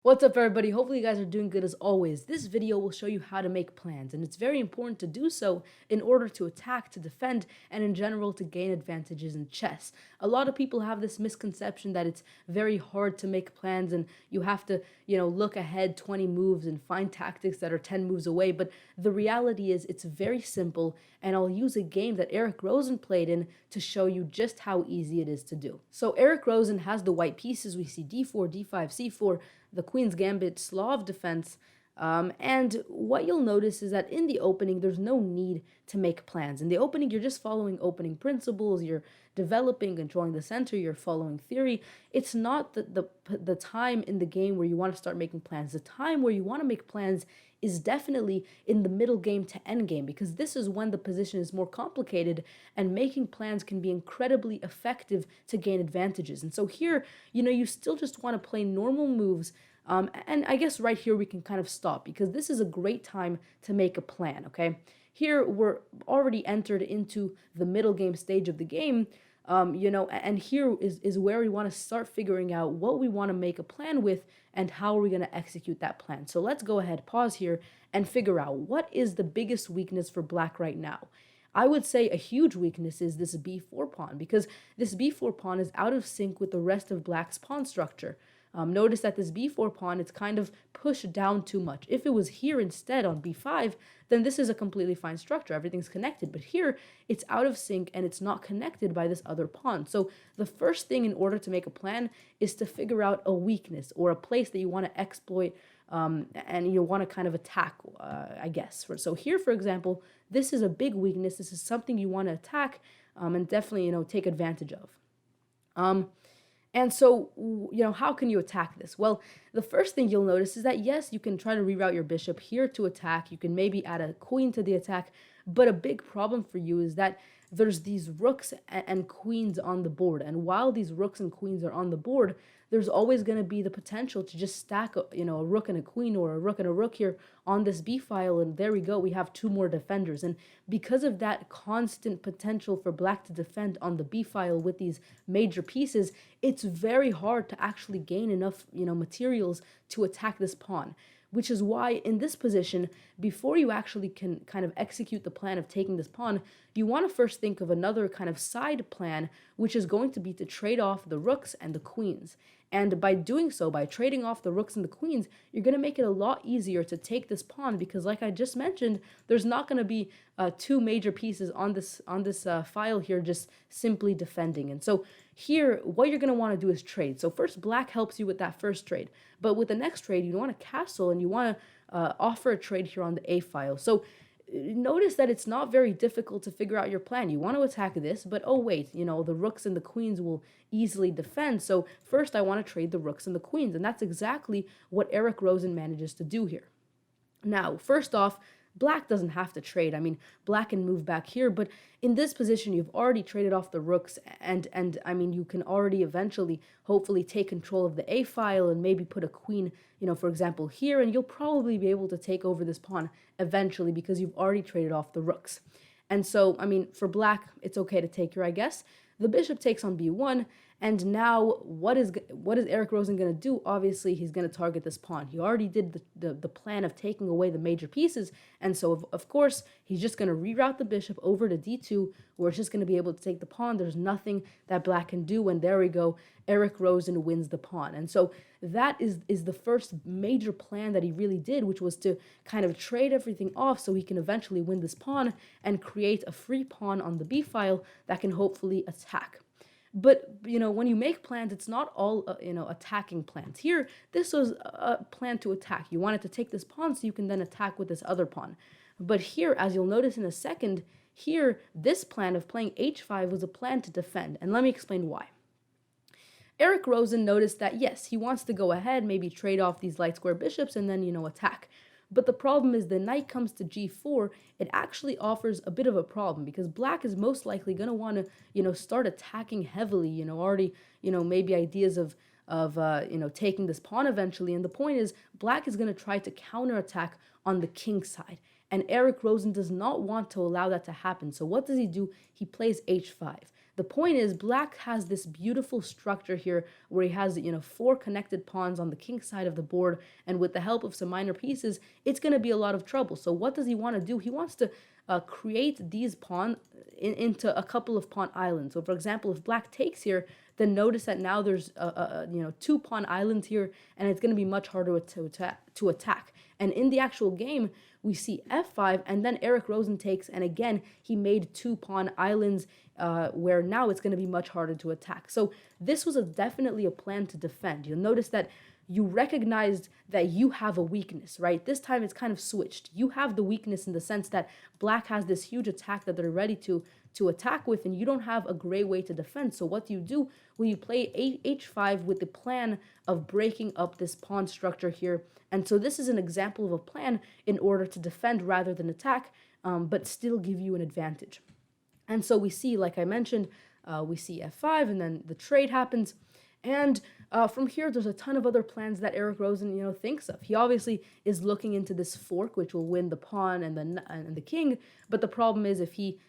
What's up, everybody? Hopefully you guys are doing good as always. This video will show you how to make plans, and it's very important to do so in order to attack, to defend, and in general to gain advantages in chess. A lot of people have this misconception that it's very hard to make plans and you have to, look ahead 20 moves and find tactics that are 10 moves away, but the reality is it's very simple, and I'll use a game that Eric Rosen played in to show you just how easy it is to do. So Eric Rosen has the white pieces. We see d4, d5, c4, the Queen's Gambit, Slav defense. And what you'll notice is that in the opening, there's no need to make plans. In the opening, you're just following opening principles, you're developing, controlling the center, you're following theory. It's not the time in the game where you want to start making plans. The time where you want to make plans is definitely in the middle game to end game, because this is when the position is more complicated and making plans can be incredibly effective to gain advantages. And so here, you still just want to play normal moves. And I guess right here we can kind of stop, because this is a great time to make a plan, okay? Here we're already entered into the middle game stage of the game, and here is where we want to start figuring out what we want to make a plan with and how are we going to execute that plan. So let's go ahead, pause here, and figure out what is the biggest weakness for black right now. I would say a huge weakness is this b4 pawn, because this b4 pawn is out of sync with the rest of black's pawn structure. Notice that this b4 pawn, it's kind of pushed down too much. If it was here instead on b5, then this is a completely fine structure. Everything's connected. But here, it's out of sync and it's not connected by this other pawn. So the first thing in order to make a plan is to figure out a weakness or a place that you want to exploit and you want to kind of attack, I guess. So here, for example, this is a big weakness. This is something you want to attack and definitely, take advantage of. And so, how can you attack this? Well, the first thing you'll notice is that, yes, you can try to reroute your bishop here to attack. You can maybe add a queen to the attack. But a big problem for you is that there's these rooks and queens on the board. And while these rooks and queens are on the board, there's always going to be the potential to just stack, a rook and a queen or a rook and a rook here on this b file. And there we go. We have two more defenders. And because of that constant potential for black to defend on the b file with these major pieces, it's very hard to actually gain enough, materials to attack this pawn. Which is why in this position, before you actually can kind of execute the plan of taking this pawn, you want to first think of another kind of side plan, which is going to be to trade off the rooks and the queens. And by doing so, by trading off the rooks and the queens, you're going to make it a lot easier to take this pawn, because like I just mentioned, there's not going to be two major pieces on this file here just simply defending. And so here, what you're going to want to do is trade. So first, black helps you with that first trade. But with the next trade, you want to castle and you want to offer a trade here on the a file. So notice that it's not very difficult to figure out your plan. You want to attack this, but oh wait, the rooks and the queens will easily defend. So first I want to trade the rooks and the queens, and that's exactly what Eric Rosen manages to do here. Now, first off, black doesn't have to trade. I mean, black can move back here, but in this position, you've already traded off the rooks, and I mean, you can already eventually, hopefully, take control of the a file and maybe put a queen, for example, here, and you'll probably be able to take over this pawn eventually because you've already traded off the rooks. And so, I mean, for black, it's okay to take here, I guess. The bishop takes on b1, and now what is Eric Rosen going to do? Obviously, he's going to target this pawn. He already did the plan of taking away the major pieces, and so, of course, he's just going to reroute the bishop over to d2, where it's just going to be able to take the pawn. There's nothing that black can do, and there we go. Eric Rosen wins the pawn. And so that is the first major plan that he really did, which was to kind of trade everything off so he can eventually win this pawn and create a free pawn on the b file that can hopefully attack. But, when you make plans, it's not all, attacking plans. Here, this was a plan to attack. You wanted to take this pawn so you can then attack with this other pawn. But here, as you'll notice in a second, here, this plan of playing h5 was a plan to defend. And let me explain why. Eric Rosen noticed that, yes, he wants to go ahead, maybe trade off these light square bishops and then, attack. But the problem is the knight comes to g4, it actually offers a bit of a problem, because black is most likely going to want to, start attacking heavily, already, maybe ideas of taking this pawn eventually. And the point is, black is going to try to counterattack on the king side. And Eric Rosen does not want to allow that to happen. So what does he do? He plays h5. The point is, black has this beautiful structure here where he has, 4 connected pawns on the king side of the board, and with the help of some minor pieces, it's going to be a lot of trouble. So what does he want to do? He wants to create these pawns into a couple of pawn islands. So for example, if black takes here, then notice that now there's 2 pawn islands here, and it's going to be much harder to attack. And in the actual game, we see f5, and then Eric Rosen takes, and again, he made 2 pawn islands, where now it's going to be much harder to attack. So this was definitely a plan to defend. You'll notice that you recognized that you have a weakness, right? This time it's kind of switched. You have the weakness in the sense that black has this huge attack that they're ready to attack with, and you don't have a great way to defend. So what do you do? Well, you play h5 with the plan of breaking up this pawn structure here. And so this is an example of a plan in order to defend rather than attack, but still give you an advantage. And so we see, like I mentioned, we see f5, and then the trade happens. And from here, there's a ton of other plans that Eric Rosen, thinks of. He obviously is looking into this fork, which will win the pawn and the king. But the problem is, if he,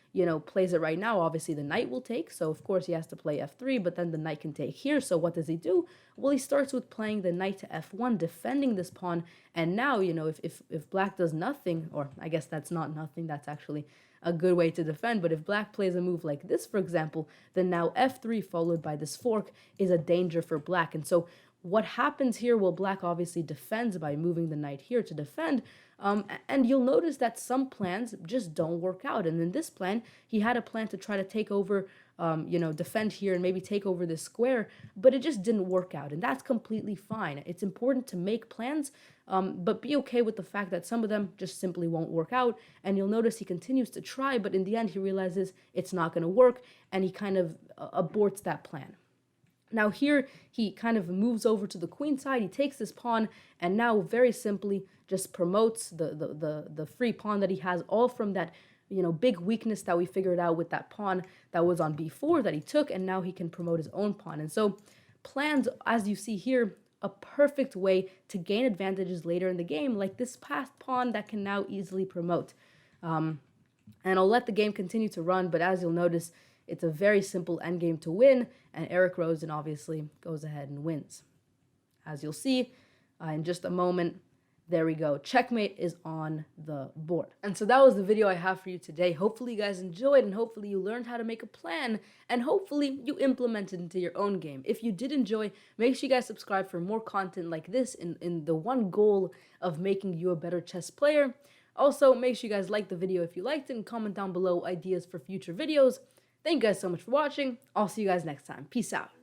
plays it right now, obviously the knight will take. So of course he has to play f3, but then the knight can take here. So what does he do? Well, he starts with playing the knight to f1, defending this pawn. And now, if black does nothing, or I guess that's not nothing, that's actually a good way to defend. But if black plays a move like this, for example, then now f3 followed by this fork is a danger for black. And so what happens here? Well, black obviously defends by moving the knight here to defend. And you'll notice that some plans just don't work out. And in this plan, he had a plan to try to take over, defend here and maybe take over this square, but it just didn't work out. And that's completely fine. It's important to make plans, but be okay with the fact that some of them just simply won't work out. And you'll notice he continues to try, but in the end, he realizes it's not going to work, and he kind of aborts that plan. Now here, he kind of moves over to the queen side, he takes this pawn, and now very simply just promotes the free pawn that he has, all from that, big weakness that we figured out with that pawn that was on b4 that he took, and now he can promote his own pawn. And so plans, as you see here, a perfect way to gain advantages later in the game, like this passed pawn that can now easily promote. And I'll let the game continue to run, but as you'll notice, it's a very simple endgame to win, and Eric Rosen obviously goes ahead and wins. As you'll see in just a moment, there we go. Checkmate is on the board. And so that was the video I have for you today. Hopefully you guys enjoyed, and hopefully you learned how to make a plan, and hopefully you implement it into your own game. If you did enjoy, make sure you guys subscribe for more content like this in the one goal of making you a better chess player. Also, make sure you guys like the video if you liked it, and comment down below ideas for future videos. Thank you guys so much for watching. I'll see you guys next time. Peace out.